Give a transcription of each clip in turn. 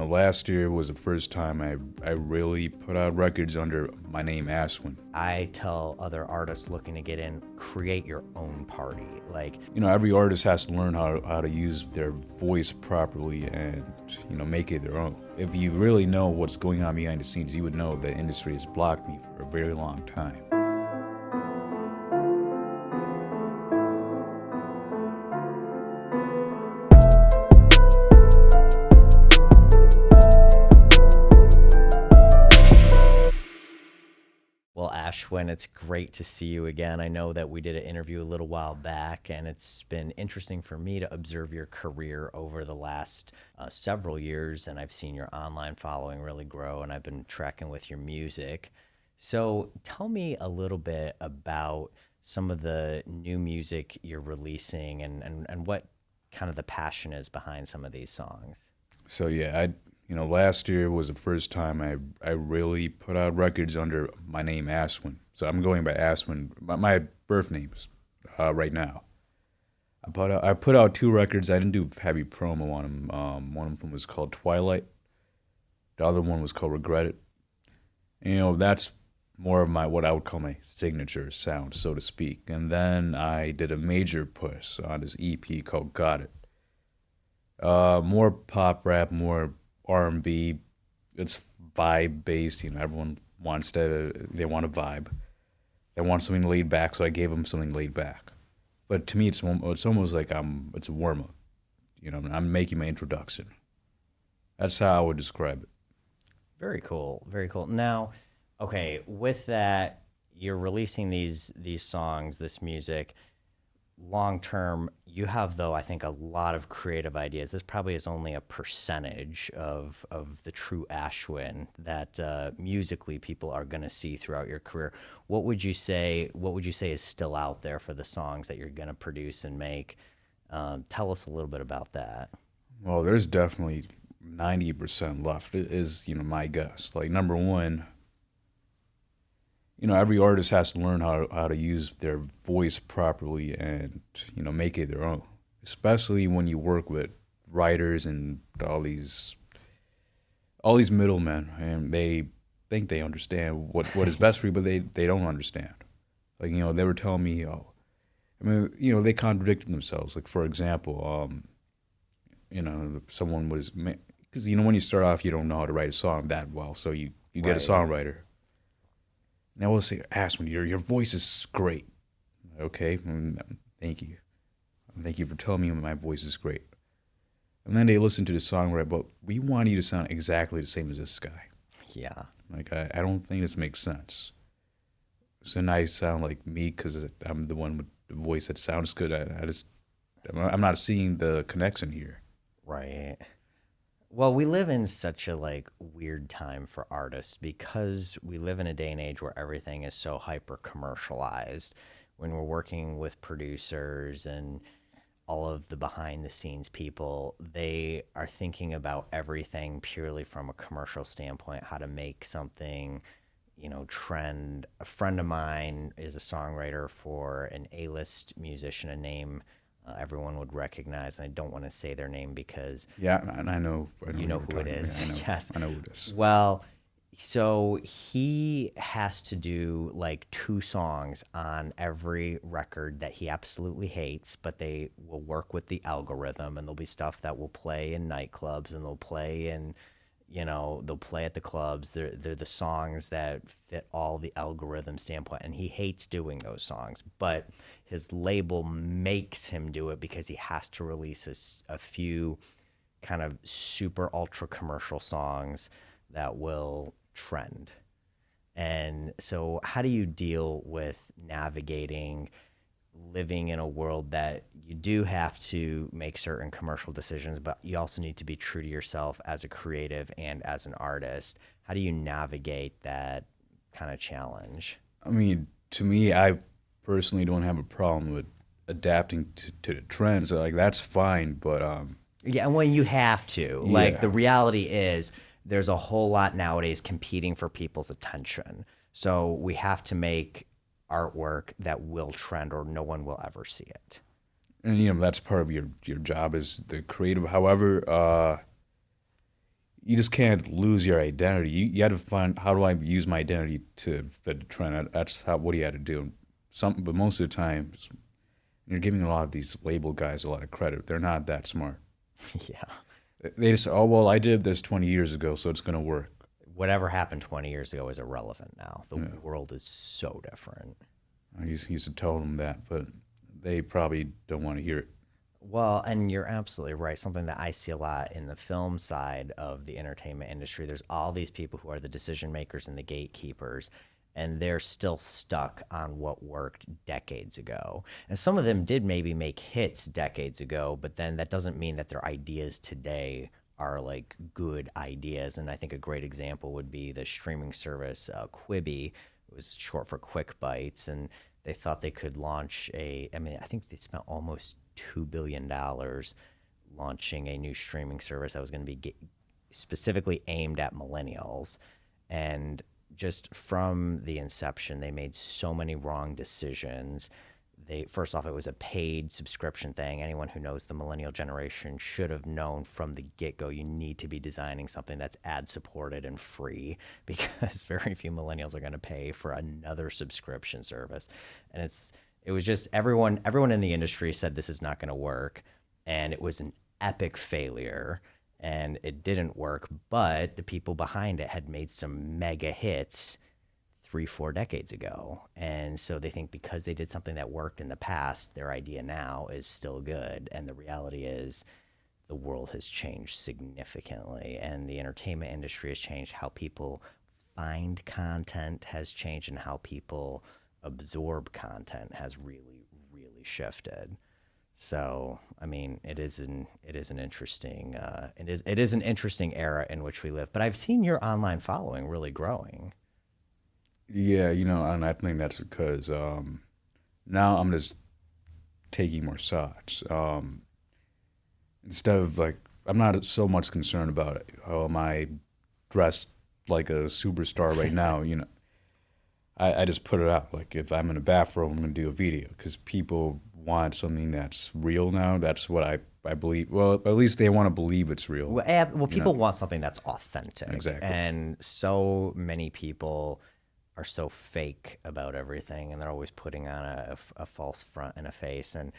last year was the first time I really put out records under my name, Ashwin. I tell other artists looking to get in, create your own party. Like, Every artist has to learn how to use their voice properly and, make it their own. If you really know what's going on behind the scenes, you would know the industry has blocked me for a very long time. well, Ashwin, it's great to see you again. I know that we did an interview a little while back, and it's been interesting for me to observe your career over the last several years, and I've seen your online following really grow, and I've been tracking with your music. So tell me a little bit about some of the new music you're releasing and what kind of the passion is behind some of these songs. So yeah, last year was the first time I really put out records under my name, Ashwin. So I'm going by Ashwin, my birth names, right now. I put out two records. I didn't do heavy promo on them. One of them was called Twilight. The other one was called Regret It. That's more of my what I would call my signature sound, so to speak. And then I did a major push on this EP called Got It. More pop rap, more R&B. It's vibe based. Everyone they want a vibe. They want something laid back, so I gave them something laid back. But to me, it's almost like it's a warm up. I'm making my introduction. That's how I would describe it. Very cool. Very cool. Now, okay, with that, you're releasing these songs, this music. Long term, you have though I think a lot of creative ideas. This probably is only a percentage of the true Ashwin that musically people are going to see throughout your career. What would you say? What would you say is still out there for the songs that you're going to produce and make? Tell us a little bit about that. Well, there's definitely 90% left. Is my guess. Like number one, every artist has to learn how to use their voice properly and, make it their own. Especially when you work with writers and all these middlemen, and they think they understand what is best for you, but they don't understand. Like, they were telling me, oh, they contradicted themselves. Like, for example, someone was, because, when you start off, you don't know how to write a song that well, so you get a Right. songwriter. Now we'll say, Aspen, your voice is great. Okay, thank you. Thank you for telling me my voice is great. And then they listen to the song, right? But we want you to sound exactly the same as this guy. Yeah. Like, I don't think this makes sense. So now I sound like me because I'm the one with the voice that sounds good. I'm not seeing the connection here. Right. Well, we live in such a like weird time for artists because we live in a day and age where everything is so hyper commercialized. When we're working with producers and all of the behind the scenes people, they are thinking about everything purely from a commercial standpoint, how to make something, trend. A friend of mine is a songwriter for an A-list musician, a name everyone would recognize. And I don't want to say their name because Yeah, and I know you who know you're who it talking about. Yeah, is. Yes. I know who it is. Well, so he has to do like two songs on every record that he absolutely hates, but they will work with the algorithm, and there'll be stuff that will play in nightclubs and they'll play in, they'll play at the clubs. They're the songs that fit all the algorithm standpoint, and he hates doing those songs, but his label makes him do it because he has to release a few kind of super ultra commercial songs that will trend. And so, how do you deal with navigating living in a world that you do have to make certain commercial decisions, but you also need to be true to yourself as a creative and as an artist? How do you navigate that kind of challenge? I mean, to me, I personally don't have a problem with adapting to the trends. Like, that's fine, but Yeah, and when you have to, like yeah. the reality is there's a whole lot nowadays competing for people's attention. So we have to make artwork that will trend or no one will ever see it. And that's part of your job as the creative. However, you just can't lose your identity. You had to find, how do I use my identity to fit the trend? That's how, what you had to do. But most of the time, you're giving a lot of these label guys a lot of credit. They're not that smart. Yeah. They just, oh well, I did this 20 years ago, so it's gonna work. Whatever happened 20 years ago is irrelevant now. The Yeah. world is so different. I used to tell them that, but they probably don't want to hear it. Well, and you're absolutely right. Something that I see a lot in the film side of the entertainment industry, there's all these people who are the decision makers and the gatekeepers, and they're still stuck on what worked decades ago. And some of them did maybe make hits decades ago, but then that doesn't mean that their ideas today are like good ideas. And I think a great example would be the streaming service Quibi. It was short for Quick Bites, and they thought they could launch a. I mean, I think they spent almost $2 billion launching a new streaming service that was going to be specifically aimed at millennials. And just from the inception, they made so many wrong decisions. They, first off, it was a paid subscription thing. Anyone who knows the millennial generation should have known from the get-go you need to be designing something that's ad supported and free, because very few millennials are going to pay for another subscription service. And it was just everyone in the industry said this is not going to work, and it was an epic failure, and it didn't work. But the people behind it had made some mega hits 3, 4 decades ago. And so they think because they did something that worked in the past, their idea now is still good. And the reality is the world has changed significantly, and the entertainment industry has changed. How people find content has changed, and how people absorb content has really, really shifted. So, I mean, it is an interesting it is an interesting era in which we live. But I've seen your online following really growing. Yeah, and I think that's because now I'm just taking more shots. Instead of like, I'm not so much concerned about it. Oh, am I dressed like a superstar right now? I just put it out. Like if I'm in a bathroom, I'm gonna do a video because people want something that's real now. That's what I believe. Well, at least they want to believe it's real. Well, You know people want something that's authentic, exactly. and so many people are so fake about everything, and they're always putting on a false front and a face. And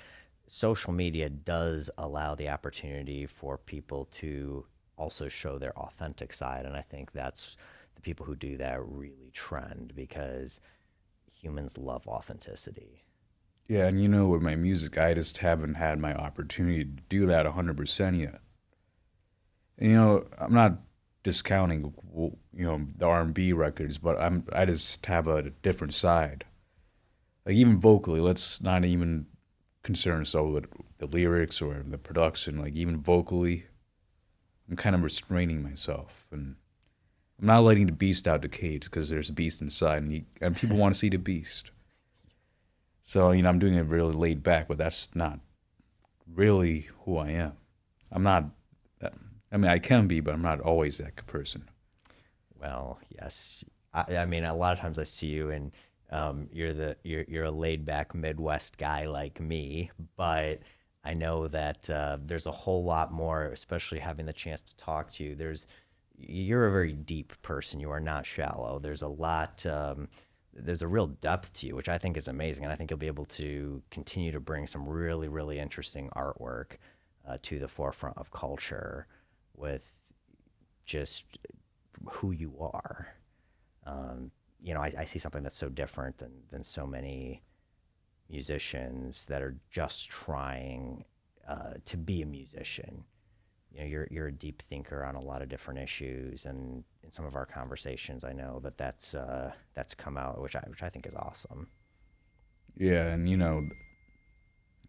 social media does allow the opportunity for people to also show their authentic side, and I think that's the people who do that really trend, because humans love authenticity. Yeah, and with my music, I just haven't had my opportunity to do that 100% yet. And, I'm not discounting the R&B records, but I just have a different side. Like even vocally, let's not even concern ourselves with the lyrics or the production. Like even vocally, I'm kind of restraining myself, and I'm not letting the beast out the cage because there's a beast inside, and people want to see the beast. So I'm doing it really laid back, but that's not really who I am. I'm not. I mean, I can be, but I'm not always that person. Well, yes. I mean, a lot of times I see you, and you're a laid back Midwest guy like me, but I know that there's a whole lot more, especially having the chance to talk to you. You're a very deep person. You are not shallow. There's a lot. There's a real depth to you, which I think is amazing, and I think you'll be able to continue to bring some really, really interesting artwork to the forefront of culture with just who you are. I see something that's so different than so many musicians that are just trying to be a musician. You're a deep thinker on a lot of different issues, and in some of our conversations, I know that's come out, which I think is awesome. Yeah, and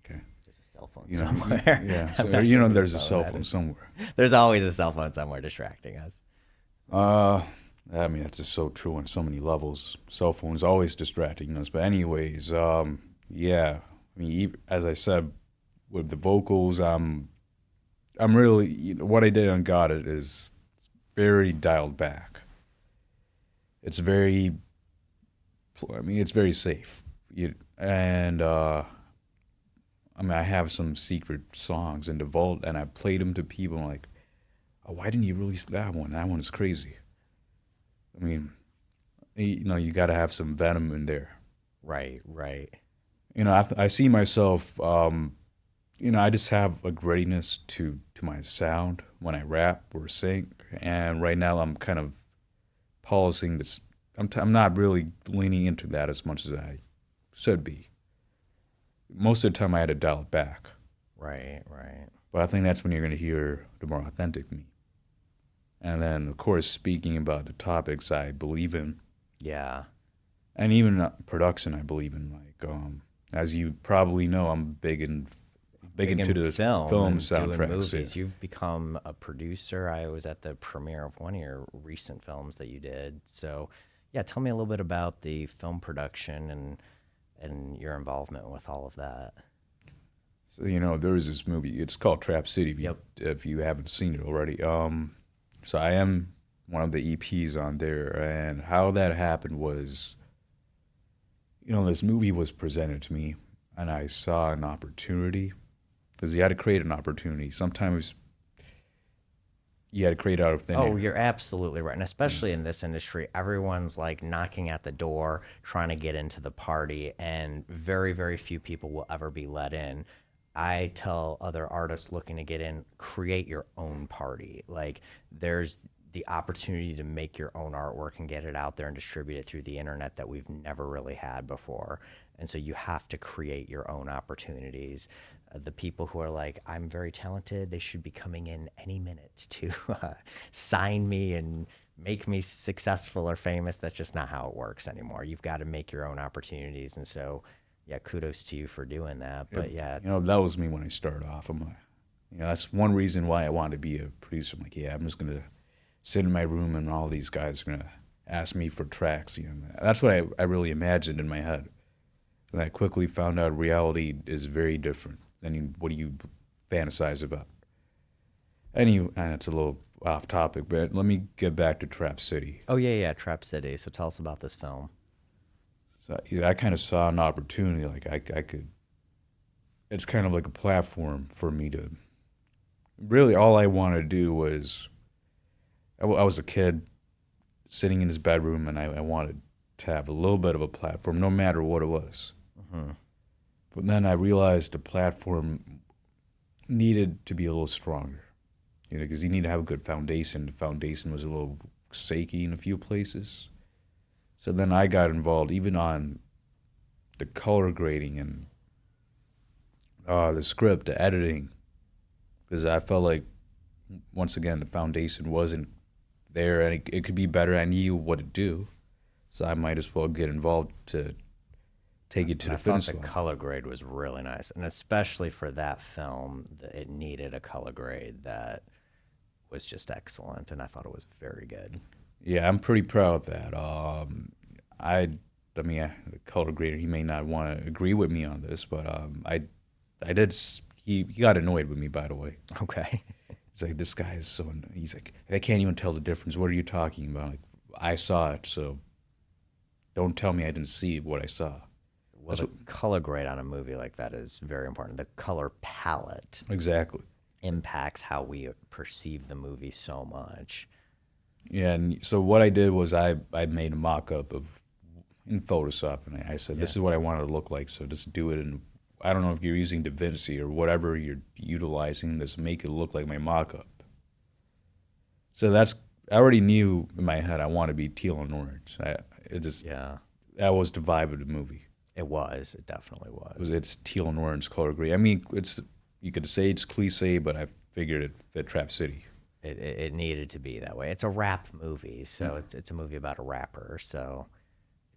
okay, There's a cell phone yeah. somewhere. So I'm not sure whose there's a phone cell that phone is. somewhere. There's always a cell phone somewhere distracting us. Uh, I mean that's just so true on so many levels. Cell phones always distracting us. But anyways, yeah. I mean, as I said, with the vocals, I'm really what I did on Got It is very dialed back. It's very, I mean, it's very safe. And I mean, I have some secret songs in the vault, and I played them to people. I'm like, oh, why didn't you release that one? That one is crazy. I mean, you got to have some venom in there. Right, right. I see myself. I just have a readiness to my sound when I rap or sing, and right now I'm kind of polishing this. I'm not really leaning into that as much as I should be. Most of the time, I had to dial it back, Right, right. but I think that's when you're going to hear the more authentic me. And then, of course, speaking about the topics I believe in, Yeah. and even production I believe in. Like, as you probably know, I'm big Big into in the film film and doing soundtracks. Yeah. movies. You've become a producer. I was at the premiere of one of your recent films that you did. So, yeah, tell me a little bit about the film production and your involvement with all of that. So there is this movie. It's called Trap City. Yep. If you haven't seen it already, so I am one of the EPs on there, and how that happened was, this movie was presented to me, and I saw an opportunity because you had to create an opportunity. Sometimes you had to create out of thin Oh, air. you're absolutely right. And Yeah. especially in this industry, everyone's like knocking at the door, trying to get into the party, and very, very few people will ever be let in. I tell other artists looking to get in, create your own party. Like, there's the opportunity to make your own artwork and get it out there and distribute it through the internet that we've never really had before. And so you have to create your own opportunities. The people who are like, I'm very talented, they should be coming in any minute to sign me and make me successful or famous. That's just not how it works anymore. You've got to make your own opportunities. And so, yeah, kudos to you for doing that. Yeah, But yeah, that was me when I started off. That's one reason why I wanted to be a producer. I'm like, yeah, I'm just gonna sit in my room and all these guys are gonna ask me for tracks. That's what I really imagined in my head. And I quickly found out reality is very different than what you fantasize about. And it's a little off topic, but let me get back to Trap City. oh, yeah, yeah, Trap City. So tell us about this film. So I kind of saw an opportunity, like I could. It's kind of like a platform for me to. Really, all I wanted to do was. I was a kid sitting in his bedroom, and I wanted to have a little bit of a platform, no matter what it was. Hmm. But then I realized the platform needed to be a little stronger, because you need to have a good foundation. The foundation was a little shaky in a few places. So then I got involved even on the color grading and the script, the editing, because I felt like once again the foundation wasn't there and it could be better. I knew what to do, so I might as well get involved to take it to And I the thought finish the line. color grade was really nice. And especially for that film, it needed a color grade that was just excellent. And I thought it was very good. Yeah, I'm pretty proud of that. I, I mean, the color grader, he may not want to agree with me on this, but I did. He got annoyed with me, by the way. Okay. He's like, this guy is so. He's like, I can't even tell the difference. What are you talking about? Like, I saw it, so don't tell me I didn't see what I saw. Well, That's the what color grade on a movie like that is very important. The color palette exactly. impacts how we perceive the movie so much. Yeah, and so what I did was I made a mock up of in Photoshop, and I said this Yeah. is what I want it to look like. So just do it, and I don't know if you're using DaVinci or whatever you're utilizing. Just make it look like my mock up. So that's I already knew in my head I want to be teal and orange. It just Yeah. that was the vibe of the movie. It was. It definitely was. It's teal and orange color grade. I mean, it's you could say it's cliche, but I figured it fit Trap City. It needed to be that way. It's a rap movie, Yeah. so it's a movie about a rapper. So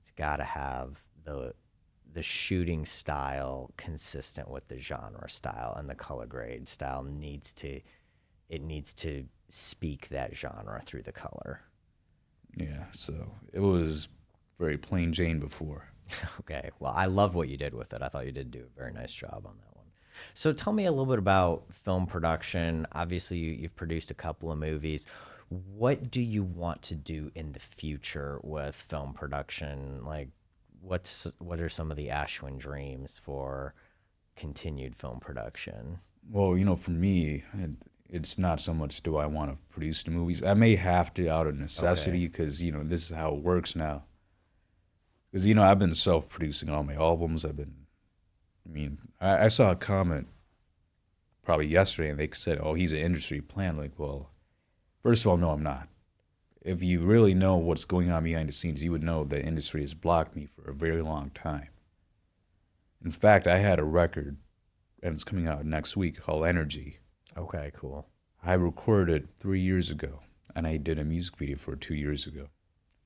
it's got to have the shooting style consistent with the genre style, and the color grade style needs to speak that genre through the color. Yeah, so it was very plain Jane before. Okay. Well, I loved what you did with it. I thought you did do a very nice job on that one. So tell me a little bit about film production. Obviously, you've produced a couple of movies. What do you want to do in the future with film production? Like, what are some of the Ashwin dreams for continued film production? Well, for me, it's not so much do I want to produce the movies. I may have to out of Okay. necessity because this is how it works now. Because I've been self-producing all my albums. I mean, I saw a comment probably yesterday, and they said, "Oh, he's an industry plant." Like, well, first of all, no, I'm not. If you really know what's going on behind the scenes, you would know that industry has blocked me for a very long time. In fact, I had a record, and it's coming out next week called Energy. Okay, cool. I recorded it 3 years ago, and I did a music video for it 2 years ago.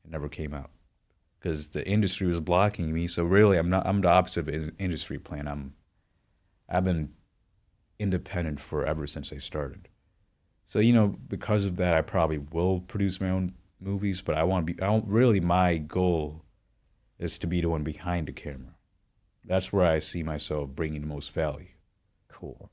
It never came out because the industry was blocking me. So really, I'm not. I'm the opposite of an industry plan. I've been independent forever since I started. So because of that, I probably will produce my own movies. But I want to be. I don't really. My goal is to be the one behind the camera. That's where I see myself bringing the most value. Cool.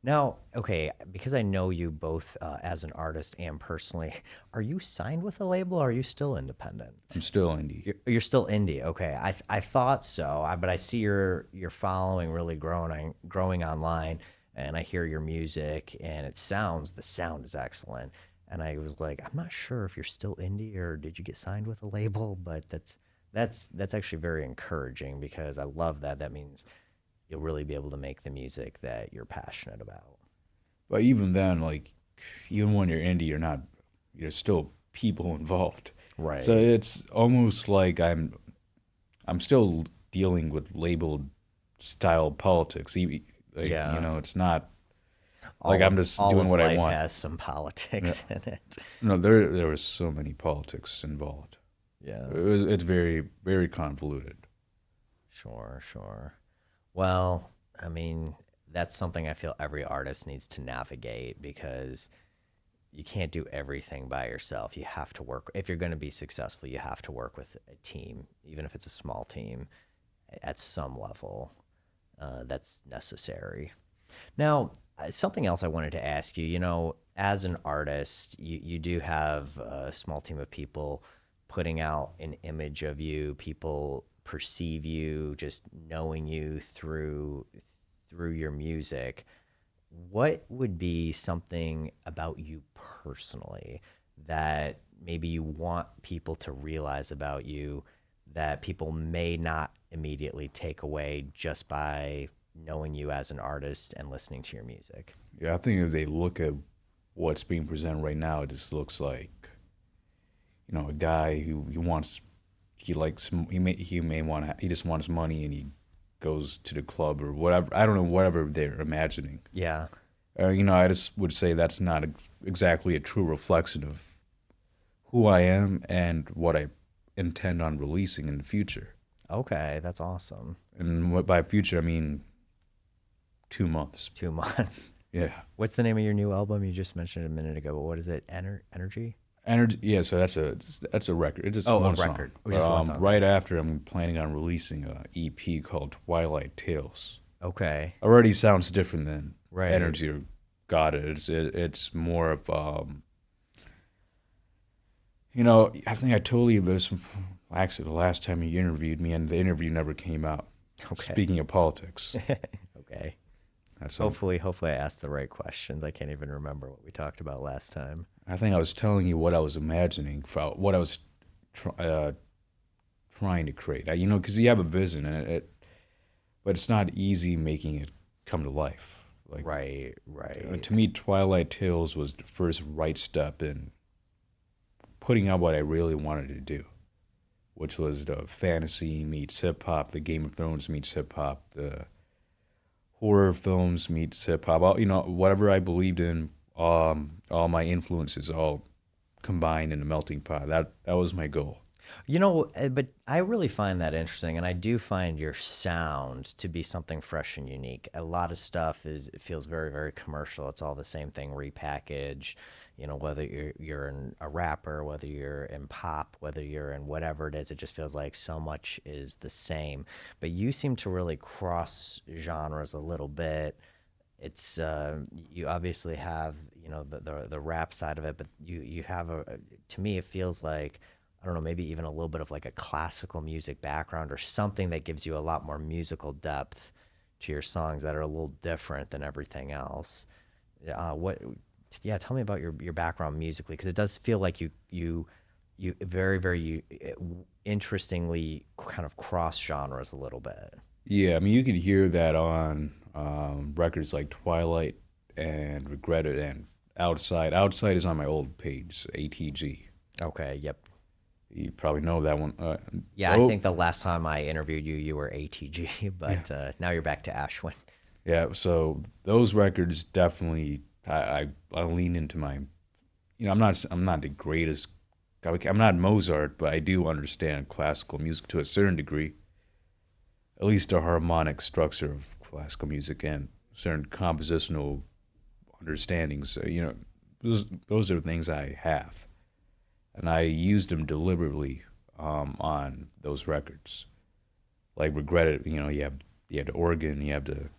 Now, okay, because I know you both as an artist and personally, are you signed with a label or are you still I'm independent? still indie. You're still indie. Okay. I thought so. But I see your following really growing online, and I hear your music, and the sound is excellent. And I was like, I'm not sure if you're still indie or did you get signed with a label, but that's actually very encouraging because I love that. That means you'll really be able to make the music that you're passionate about. But even then, like, even when you're indie, you're not. There's still people involved. So Right. it's almost like I'm still dealing with labeled style politics. Like, Yeah. it's not like I'm just All doing of what I life want. has some Yeah. politics in it. No, there was so many politics involved. Yeah. It's very very convoluted. Sure, sure. Well, I mean, that's something I feel every artist needs to navigate because you can't do everything by yourself. You have to work. If you're going to be successful, you have to work with a team, even if it's a small team at some level. That's necessary. Now, something else I wanted to ask you, as an artist, you do have a small team of people putting out an image of you. People perceive you just knowing you through your music. What would be something about you personally that maybe you want people to realize about you that people may not immediately take away just by knowing you as an artist and listening to your music? Yeah, I think if they look at what's being presented right now, it just looks like a guy who he may want he just wants money and he goes to the club or whatever. I don't know, whatever they're imagining. Yeah. I just would say that's not exactly a true reflection of who I am and what I intend on releasing in the future. Okay, that's awesome. And by future I mean 2 months. 2 months. Yeah. What's the name of your new album? You just mentioned it a minute ago, but what is it? Energy? Energy. Yeah, so that's a record. It's just Oh, a one song. record. Oh, But just one song. Okay. right after, I'm planning on releasing a EP called Twilight Tales. Okay. Already sounds different than Right. Energy or Got It. It's more of I think I told you this actually the last time you interviewed me, and the interview never came out. Okay. Speaking of politics, Okay. that's Hopefully I asked the right questions. I can't even remember what we talked about last time. I think I was telling you what I was imagining, for what I was tr- uh, trying to create. Because you have a vision, and but it's not easy making it come to life. Like, Right, right. to me, Twilight Tales was the first right step in putting out what I really wanted to do, which was the fantasy meets hip hop, the Game of Thrones meets hip hop, the horror films meets hip hop. Whatever I believed in, all my influences all combined in a melting pot. That was my goal. But I really find that interesting, and I do find your sound to be something fresh and unique. A lot of stuff it feels very, very commercial. It's all the same thing repackaged. Whether you're a rapper, whether you're in pop, whether you're in whatever it is, it just feels like so much is the same. But you seem to really cross genres a little bit. It's you obviously have the rap side of it, but you have to me it feels like I don't know, maybe even a little bit of like a classical music background or something that gives you a lot more musical depth to your songs that are a little different than everything else. What Yeah, tell me about your background musically, because it does feel like you very interestingly kind of cross genres a little bit. Yeah, I mean, you could hear that on records like Twilight and Regretted and Outside. Outside is on my old page, ATG. Okay, yep. You probably know that one. Yeah, I Oh, think the last time I interviewed you, you were ATG, yeah, but now you're back to Ashwin. yeah. So those records definitely, I lean into my, I'm not the greatest. I'm not Mozart, but I do understand classical music to a certain degree, at least the harmonic structure of classical music and certain compositional understandings. Those are things I have, and I used them deliberately on those records. Like Regretted, you have the organ, you have the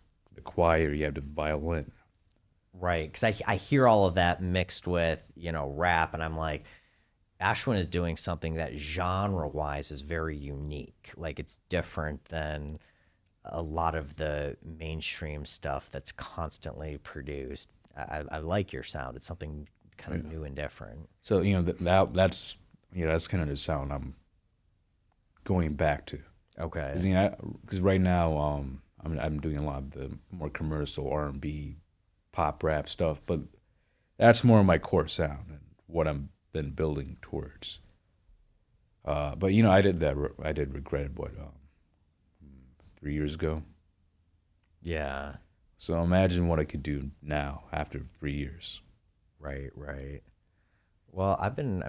choir, you have the violin. Right, because I hear all of that mixed with rap, and I'm like, Ashwin is doing something that genre wise is very unique. Like it's different than a lot of the mainstream stuff that's constantly produced. I like your sound. It's something kind of Yeah. new and different. So that's kind of the sound I'm going back to. Okay. Because right now I'm doing a lot of the more commercial R&B, pop rap stuff, but that's more of my core sound and what I'm been building towards. But I did regret it, 3 years ago. Yeah. So imagine what I could do now after 3 years. Right. Right. Well, I've been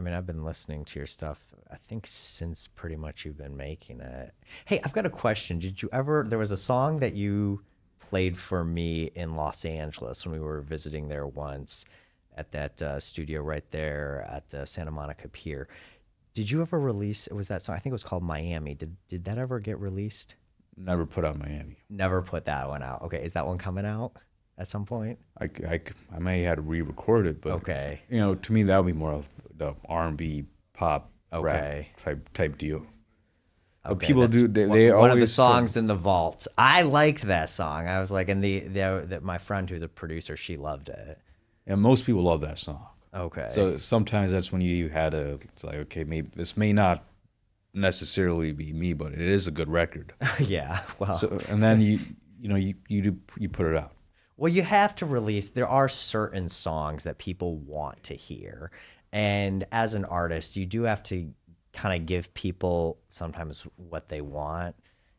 listening to your stuff, I think, since pretty much you've been making it. Hey, I've got a question. There was a song that you played for me in Los Angeles when we were visiting there once at that studio right there at the Santa Monica Pier. Did you ever release, was that song? I think it was called Miami. Did that ever get released? Never put out Miami. Never put that one out. Okay, is that one coming out at some point? I may have to re-record it, but Okay. to me that would be more of the R&B pop rap Okay. type deal. But Okay, people that's do they one of the always tell, songs in the vault. I liked that song. I was like, and the my friend who's a producer, she loved it. and most people love that song. Okay. So sometimes that's when you had to, it's like, okay, maybe this may not necessarily be me, but it is a good record. Yeah. Well, So and then you put it out. well, you have to release. There are certain songs that people want to hear, and as an artist, you do have to kind of give people sometimes what they want.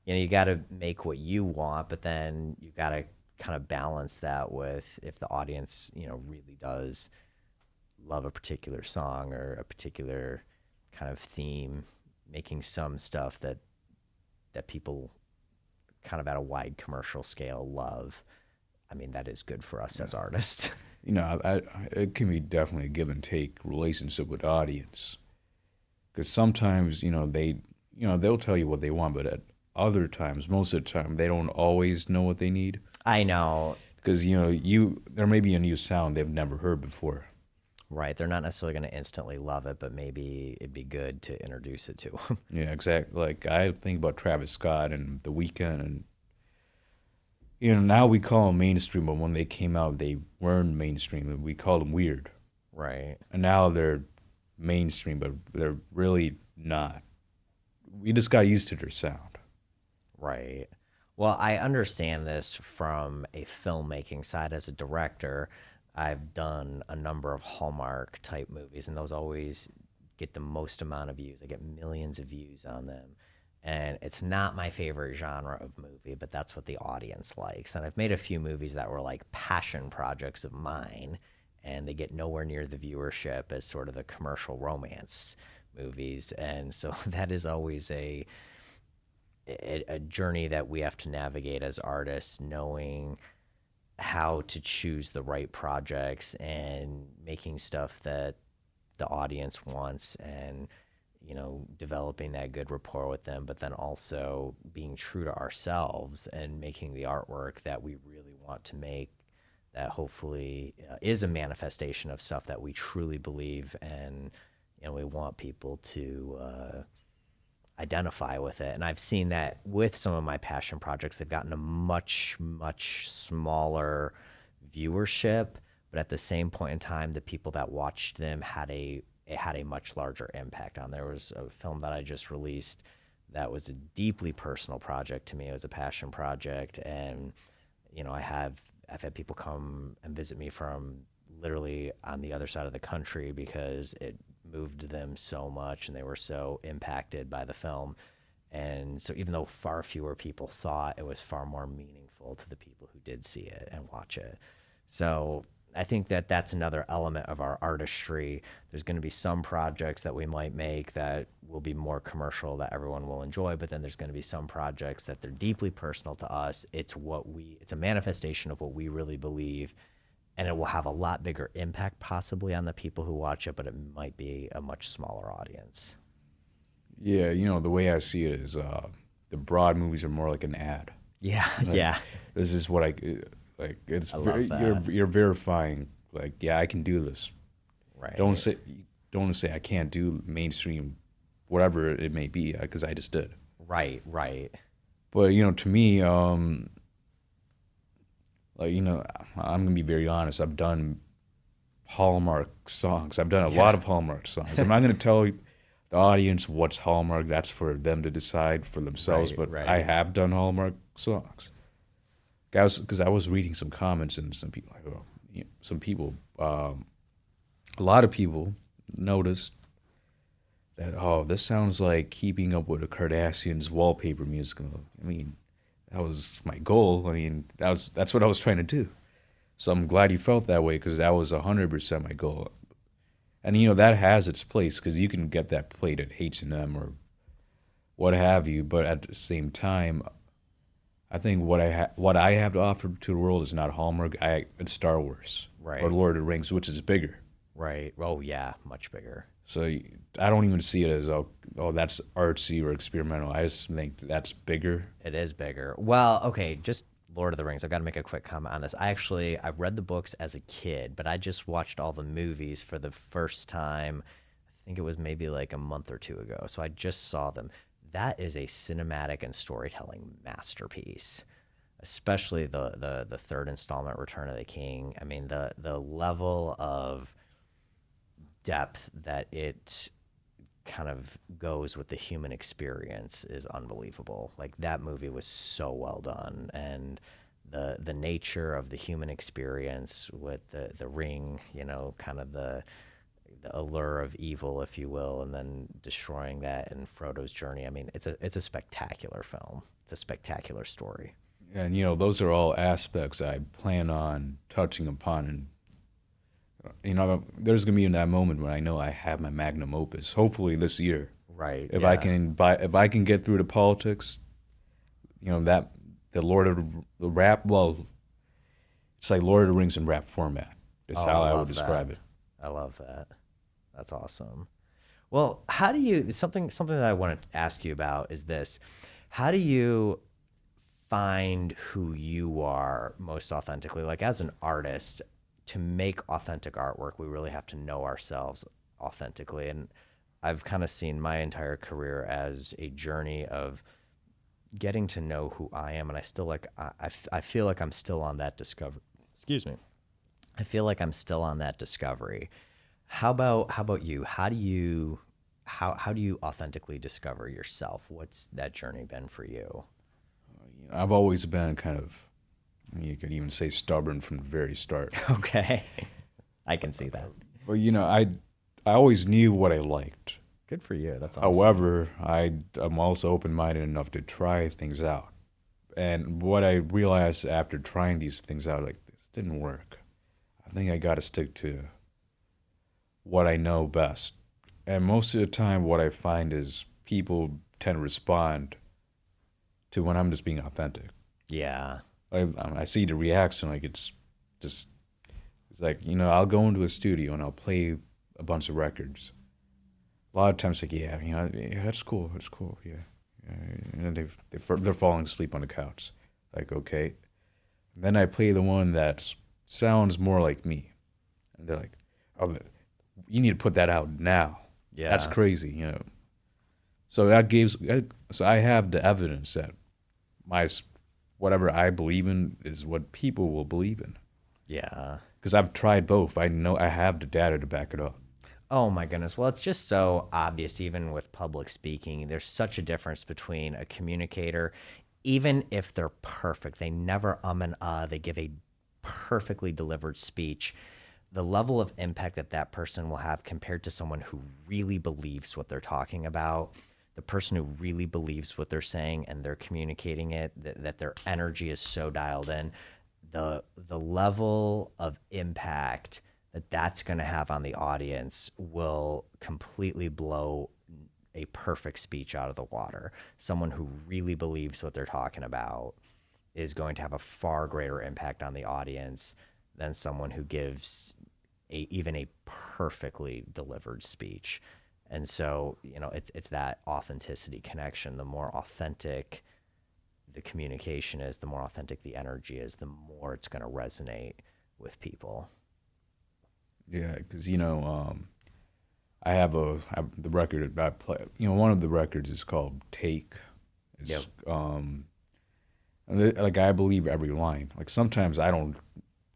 You got to make what you want, but then you got to kind of balance that with if the audience, really does love a particular song or a particular kind of theme, making some stuff that people kind of at a wide commercial scale love. I mean, that is good for us as artists. It can be definitely a give and take relationship with the audience. Because sometimes they'll tell you what they want, but at other times, most of the time, they don't always know what they need. I know, Because you there may be a new sound they've never heard before. right? They're not necessarily going to instantly love it, but maybe it'd be good to introduce it to them. Yeah, exactly. Like I think about Travis Scott and The Weeknd, and now we call them mainstream, but when they came out, they weren't mainstream, and we called them weird. Right. And now they're mainstream, but they're really not. We just got used to their sound. Right. Well, I understand this from a filmmaking side as a director. I've done a number of Hallmark type movies, and those always get the most amount of views. I get millions of views on them. And it's not my favorite genre of movie, but that's what the audience likes. And I've made a few movies that were like passion projects of mine, and they get nowhere near the viewership as sort of the commercial romance movies. And so that is always a journey that we have to navigate as artists, knowing how to choose the right projects and making stuff that the audience wants, and developing that good rapport with them, but then also being true to ourselves and making the artwork that we really want to make, that hopefully is a manifestation of stuff that we truly believe, and we want people to identify with it. And I've seen that with some of my passion projects. They've gotten a much, much smaller viewership, but at the same point in time, the people that watched them it had a much larger impact on. There was a film that I just released that was a deeply personal project to me. It was a passion project, and I've had people come and visit me from literally on the other side of the country because it moved them so much and they were so impacted by the film. And so even though far fewer people saw it, it was far more meaningful to the people who did see it and watch it. So I think that that's another element of our artistry. There's going to be some projects that we might make that will be more commercial that everyone will enjoy, but then there's going to be some projects that they're deeply personal to us. It's a manifestation of what we really believe, and it will have a lot bigger impact possibly on the people who watch it, but it might be a much smaller audience. Yeah, the way I see it is the broad movies are more like an ad. Yeah, Like yeah, this is what I like. It's I love that. you're verifying like yeah I can do this. Don't Right, say don't say I can't do mainstream, whatever it may be, because I just did. right, right. But to me, like I'm gonna be very honest. I've done Hallmark songs. I've done a lot Yeah, of Hallmark songs. I'm not gonna tell the audience what's Hallmark. That's for them to decide for themselves. right, But I right. have done Hallmark songs. Guys, because I was reading some comments and some people, like, some people, a lot of people noticed that this sounds like Keeping Up with the Kardashians wallpaper music. I mean, that was my goal. I mean, that's what I was trying to do. So I'm glad you felt that way because that was 100% my goal. And that has its place because you can get that played at H&M or what have you. But at the same time, I think what I have to offer to the world is not Hallmark. It's Star Wars or Right, Lord of the Rings, which is bigger. right. Oh yeah, much bigger. So I don't even see it as that's artsy or experimental. I just think that's bigger. It is bigger. Well, okay, just Lord of the Rings. I've got to make a quick comment on this. I read the books as a kid, but I just watched all the movies for the first time. I think it was maybe like a month or two ago. So I just saw them. That is a cinematic and storytelling masterpiece, especially the third installment, Return of the King. I mean, the level of depth that it kind of goes with the human experience is unbelievable. Like that movie was so well done, and the nature of the human experience with the ring, kind of the allure of evil, if you will, and then destroying that in Frodo's journey. I mean, it's a spectacular film. It's a spectacular story. And those are all aspects I plan on touching upon. And there's gonna be in that moment when I know I have my magnum opus. Hopefully this year, Right. if Yeah. if I can get through the politics, that the Lord of the rap. Well, it's like Lord of the Rings in rap format. That's Oh, I how I would love that. describe it. I love that. That's awesome. Well, how do you something that I want to ask you about is this. How do you find who you are most authentically? Like as an artist, to make authentic artwork, we really have to know ourselves authentically. And I've kind of seen my entire career as a journey of getting to know who I am. And I still I feel like I'm still on that discovery. Excuse me. I feel like I'm still on that discovery. How about you? How do you authentically discover yourself? What's that journey been for you? I've always been kind of, you could even say, stubborn from the very start. Okay. I can see that. But I always knew what I liked. Good for you. That's awesome. However, I'm also open-minded enough to try things out. And what I realized after trying these things out, like this didn't work. I think I got to stick to what I know best. And most of the time, what I find is people tend to respond to when I'm just being authentic. Yeah. I see the reaction, like just it's like I'll go into a studio and I'll play a bunch of records. A lot of times, like yeah, yeah, that's cool, yeah, yeah. And then they're falling asleep on the couch, like okay. And then I play the one that sounds more like me, and they're like, oh, you need to put that out now. That's Yeah. crazy. So that gives so I have the evidence that my whatever I believe in is what people will believe in. Yeah. because I've tried both. I know I have the data to back it up. Oh my goodness. Well, it's just so obvious, even with public speaking. There's such a difference between a communicator, even if they're perfect, they never and they give a perfectly delivered speech. The level of impact that that person will have compared to someone who really believes what they're talking about, the person who really believes what they're saying and they're communicating it, that their energy is so dialed in, the level of impact that that's going to have on the audience will completely blow a perfect speech out of the water. Someone who really believes what they're talking about is going to have a far greater impact on the audience than someone who gives even a perfectly delivered speech. And so, it's that authenticity connection. The more authentic the communication is, the more authentic the energy is, the more it's going to resonate with people. Yeah, because the record that I play. One of the records is called Take. Yep. It's like I believe every line. Like sometimes I don't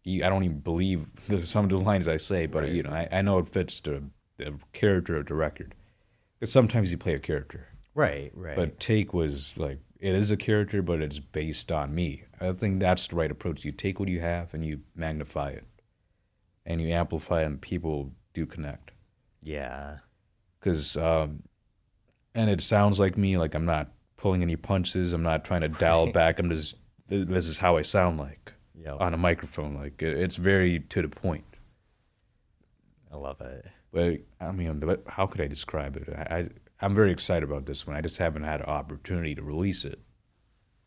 even believe some of the lines I say, but Right. I know it fits the character of the record. Because sometimes you play a character, Right, right. but Take was like it is a character, but it's based on me. I think that's the right approach. You take what you have and you magnify it, and you amplify it, and people do connect. Yeah. Because and it sounds like me. Like I'm not pulling any punches. I'm not trying to dial Right. back. I'm just this is how I sound like Yep. on a microphone. Like it's very to the point. I love it. But I mean, how could I describe it? I'm very excited about this one. I just haven't had an opportunity to release it.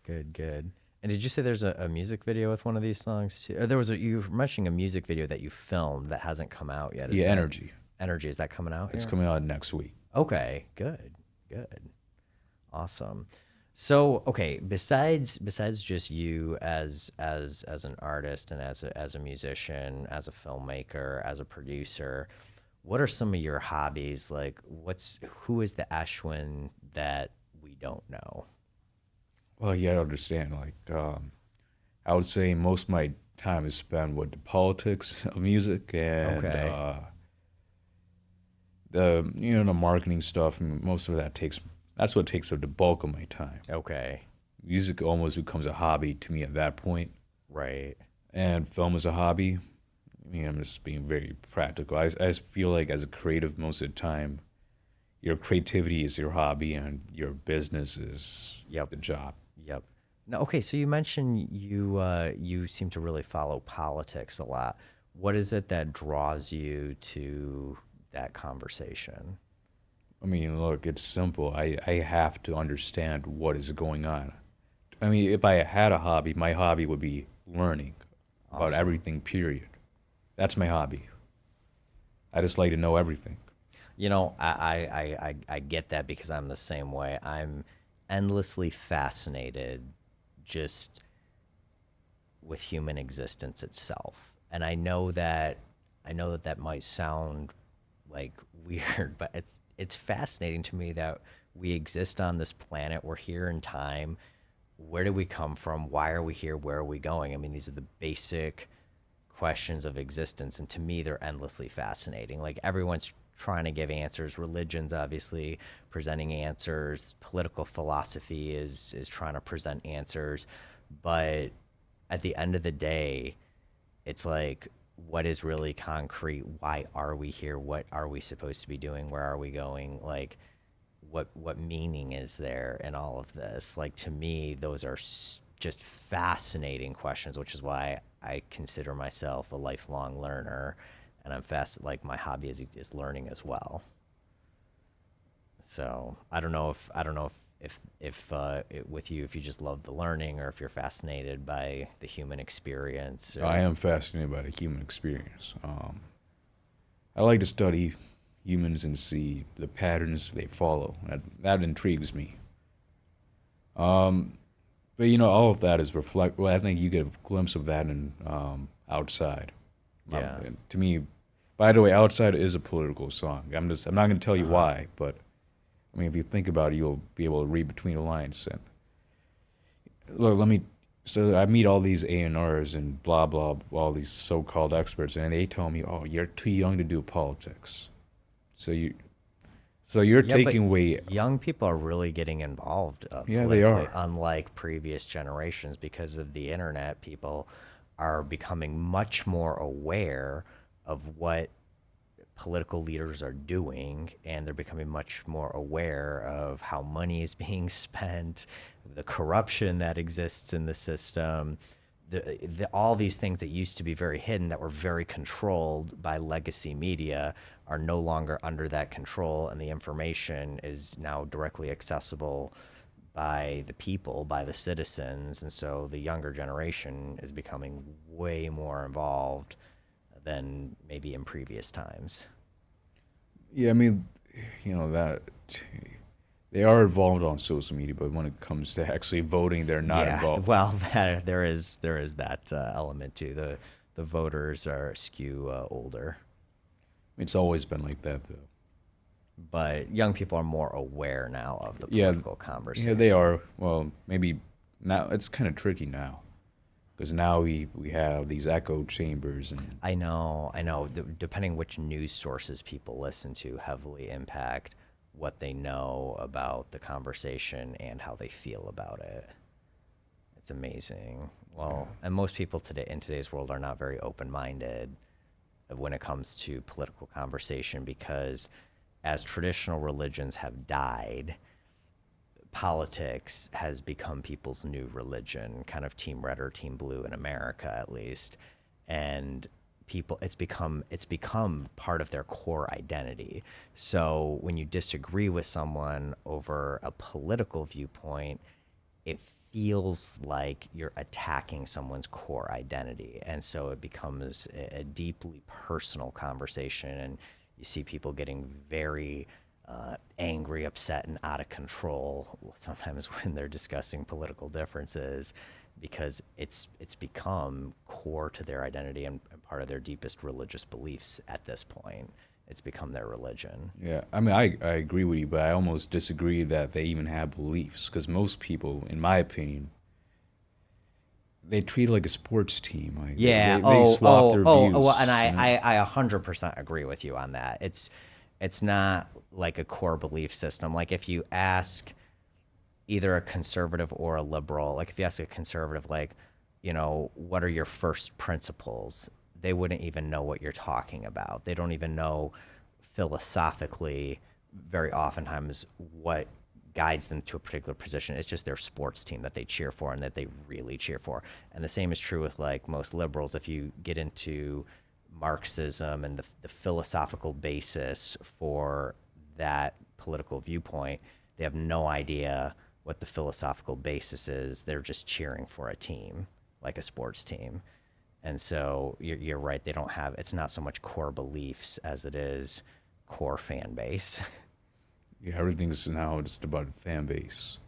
Good, good. And did you say there's a music video with one of these songs too? Or there was you were mentioning a music video that you filmed that hasn't come out yet. Is Yeah, that energy. Energy? Is that coming out It's here? coming out next week. Okay, good, good. Awesome. So, okay, besides just you as an artist and as a musician, as a filmmaker, as a producer, what are some of your hobbies? Like, who is the Ashwin that we don't know? Well, you gotta understand. Like, I would say most of my time is spent with the politics of music and Okay, the marketing stuff. And most of that's what takes up the bulk of my time. okay, Music almost becomes a hobby to me at that point, right. and film is a hobby. I mean, I'm just being very practical. I just feel like as a creative, most of the time, your creativity is your hobby and your business is Yep, the job. yep. No, okay. So you mentioned you seem to really follow politics a lot. What is it that draws you to that conversation? I mean, look, it's simple. I have to understand what is going on. I mean, if I had a hobby, my hobby would be learning about Awesome. everything, period. That's my hobby. I just like to know everything. I get that because I'm the same way. I'm endlessly fascinated just with human existence itself. And I know that that might sound like weird, but it's fascinating to me that we exist on this planet. We're here in time. Where do we come from? Why are we here? Where are we going? I mean, these are the basic questions of existence, and to me they're endlessly fascinating. Like everyone's trying to give answers. Religion's obviously presenting answers. Political philosophy is trying to present answers. But at the end of the day, it's like, what is really concrete? Why are we here? What are we supposed to be doing? Where are we going? Like, what meaning is there in all of this? Like, to me, those are just fascinating questions, which is why I consider myself a lifelong learner, and I'm fast. Like, my hobby is learning as well. So I don't know if with you, if you just love the learning or if you're fascinated by the human experience I or am fascinated by the human experience. I like to study humans and see the patterns they follow. That intrigues me. Um, but all of that is reflect. Well, I think you get a glimpse of that in outside. yeah. To me, by the way, outside is a political song. I'm not going to tell you Uh-huh. why, but I mean, if you think about it, you'll be able to read between the lines. And look, let me. So I meet all these A&Rs and blah blah, all these so-called experts, and they tell me, "Oh, you're too young to do politics." So you're Yeah, but taking away. young people are really getting involved Yeah, they politically, are. unlike previous generations, because of the internet. People are becoming much more aware of what political leaders are doing, and they're becoming much more aware of how money is being spent, the corruption that exists in the system, all these things that used to be very hidden, that were very controlled by legacy media, are no longer under that control, and the information is now directly accessible by the people, by the citizens. And so the younger generation is becoming way more involved than maybe in previous times. Yeah, I mean, that they are involved on social media, but when it comes to actually voting, they're not Yeah, involved. well, there is that element too. The voters are skew older, It's always been like that, though. but young people are more aware now of the Yeah, political yeah, they conversation. are. Well, maybe now it's kind of tricky now because now we have these echo chambers and I know. Depending which news sources people listen to, heavily impact what they know about the conversation and how they feel about it. It's amazing. Well, and most people today in today's world are not very open-minded when it comes to political conversation, because as traditional religions have died, politics has become people's new religion, kind of team red or team blue in America at least. And people, it's become part of their core identity. So when you disagree with someone over a political viewpoint, it feels like you're attacking someone's core identity. And so it becomes a deeply personal conversation. And you see people getting very angry, upset, and out of control sometimes when they're discussing political differences, because it's become core to their identity, and part of their deepest religious beliefs at this point. It's become their religion. yeah. I mean, I agree with you, but I almost disagree that they even have beliefs because most people, in my opinion, they treat it like a sports team. Like Yeah. they swap their Well, and views. I 100% agree with you on that. It's not like a core belief system. Like if you ask either a conservative or a liberal, like if you ask a conservative, like, what are your first principles? They wouldn't even know what you're talking about. They don't even know philosophically very oftentimes what guides them to a particular position. It's just their sports team that they cheer for and that they really cheer for. And the same is true with like most liberals. If you get into Marxism and the philosophical basis for that political viewpoint, they have no idea what the philosophical basis is. They're just cheering for a team, like a sports team. And so you're right. They don't have, it's not so much core beliefs as it is core fan base. Yeah, everything's now just about fan base.